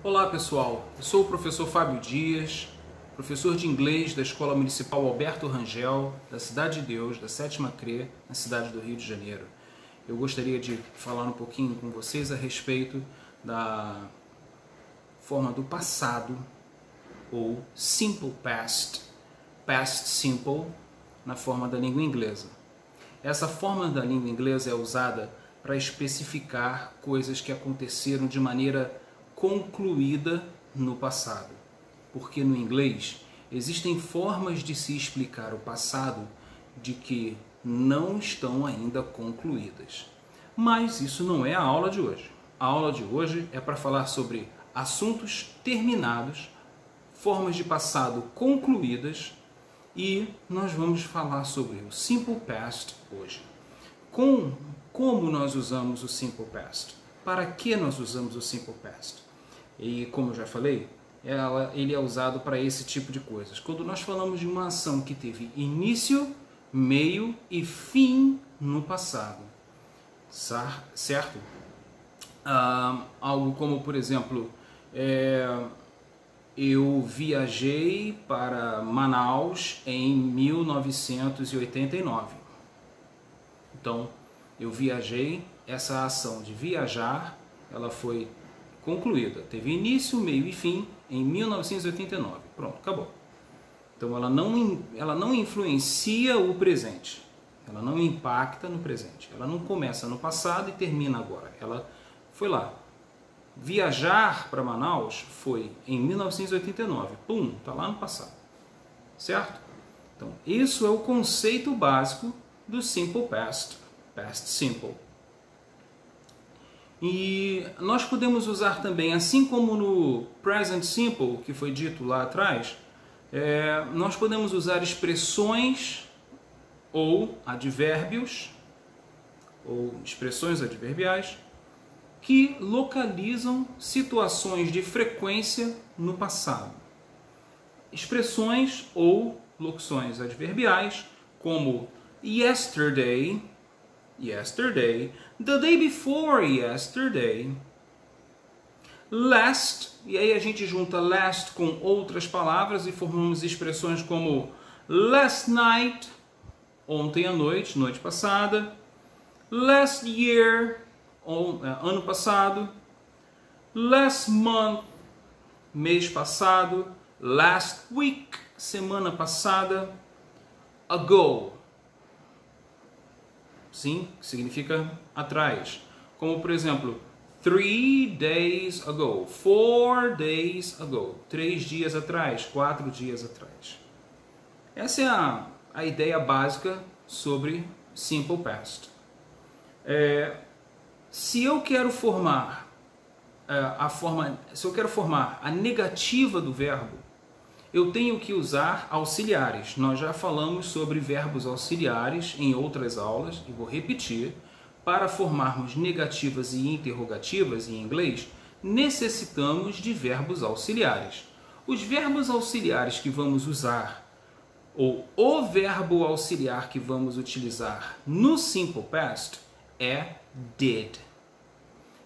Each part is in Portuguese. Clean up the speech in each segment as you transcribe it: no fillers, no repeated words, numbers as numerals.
Olá pessoal, eu sou o professor Fábio Dias, professor de inglês da Escola Municipal Alberto Rangel, da Cidade de Deus, da 7ª CRE, na cidade do Rio de Janeiro. Eu gostaria de falar um pouquinho com vocês a respeito da forma do passado, ou simple past, past simple, na forma da língua inglesa. Essa forma da língua inglesa é usada para especificar coisas que aconteceram de maneira concluída no passado, porque no inglês existem formas de se explicar o passado de que não estão ainda concluídas. Mas isso não é a aula de hoje. A aula de hoje é para falar sobre assuntos terminados, formas de passado concluídas, e nós vamos falar sobre o simple past hoje. Como nós usamos o simple past? Para que nós usamos o simple past? E como eu já falei, ele é usado para esse tipo de coisas. Quando nós falamos de uma ação que teve início, meio e fim no passado, certo? Algo como, por exemplo, eu viajei para Manaus em 1989. Então, eu viajei, essa ação de viajar, ela foi concluída. Teve início, meio e fim em 1989. Pronto, acabou. Então ela não influencia o presente. Ela não impacta no presente. Ela não começa no passado e termina agora. Ela foi lá. Viajar para Manaus foi em 1989. Pum, está lá no passado. Certo? Então, isso é o conceito básico do simple past, past simple. E nós podemos usar também, assim como no present simple, que foi dito lá atrás, nós podemos usar expressões ou advérbios, ou expressões adverbiais, que localizam situações de frequência no passado. Expressões ou locuções adverbiais, como yesterday, yesterday, the day before yesterday, last, e aí a gente junta last com outras palavras e formamos expressões como last night, ontem à noite, noite passada, last year, ano passado, last month, mês passado, last week, semana passada, ago. Sim, significa atrás. Como, por exemplo, 3 days ago, 4 days ago, 3 dias atrás, 4 dias atrás. Essa é a ideia básica sobre simple past. Se eu quero formar a negativa do verbo, eu tenho que usar auxiliares. Nós já falamos sobre verbos auxiliares em outras aulas, e vou repetir. Para formarmos negativas e interrogativas em inglês, necessitamos de verbos auxiliares. Os verbos auxiliares que vamos usar, ou o verbo auxiliar que vamos utilizar no simple past é did.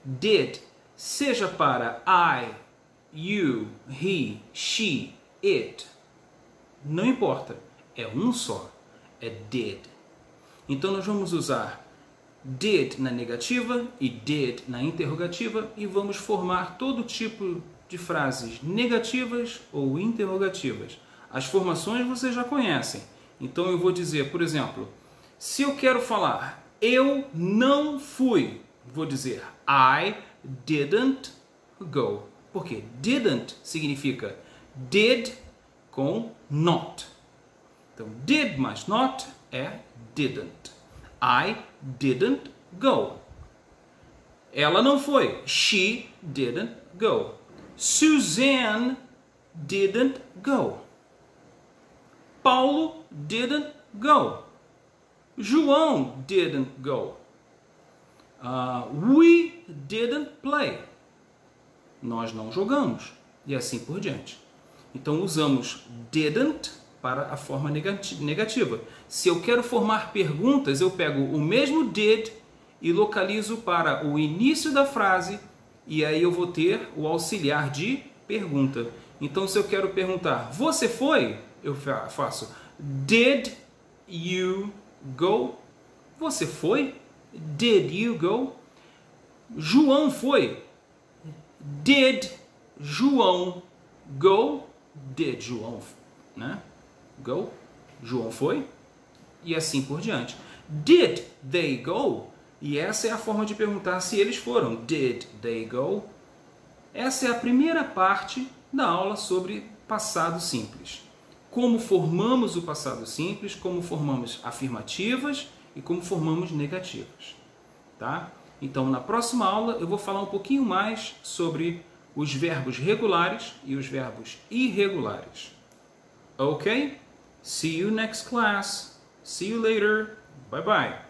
Did, seja para I, you, he, she, it, não importa, é um só, é did. Então nós vamos usar did na negativa e did na interrogativa e vamos formar todo tipo de frases negativas ou interrogativas. As formações vocês já conhecem. Então eu vou dizer, por exemplo, se eu quero falar eu não fui, vou dizer I didn't go. Por quê? Didn't significa did com not. Então, did mais not é didn't. I didn't go. Ela não foi. She didn't go. Suzanne didn't go. Paulo didn't go. João didn't go. We didn't play. Nós não jogamos. E assim por diante. Então usamos didn't para a forma negativa. Se eu quero formar perguntas, eu pego o mesmo did e localizo para o início da frase e aí eu vou ter o auxiliar de pergunta. Então, se eu quero perguntar, você foi? Eu faço, did you go? Você foi? Did you go? João foi? Did João go? Did João, né? Go? João foi? E assim por diante. Did they go? E essa é a forma de perguntar se eles foram. Did they go? Essa é a primeira parte da aula sobre passado simples. Como formamos o passado simples, como formamos afirmativas e como formamos negativas. Tá? Então, na próxima aula, eu vou falar um pouquinho mais sobre os verbos regulares e os verbos irregulares. Ok? See you next class. See you later. Bye bye.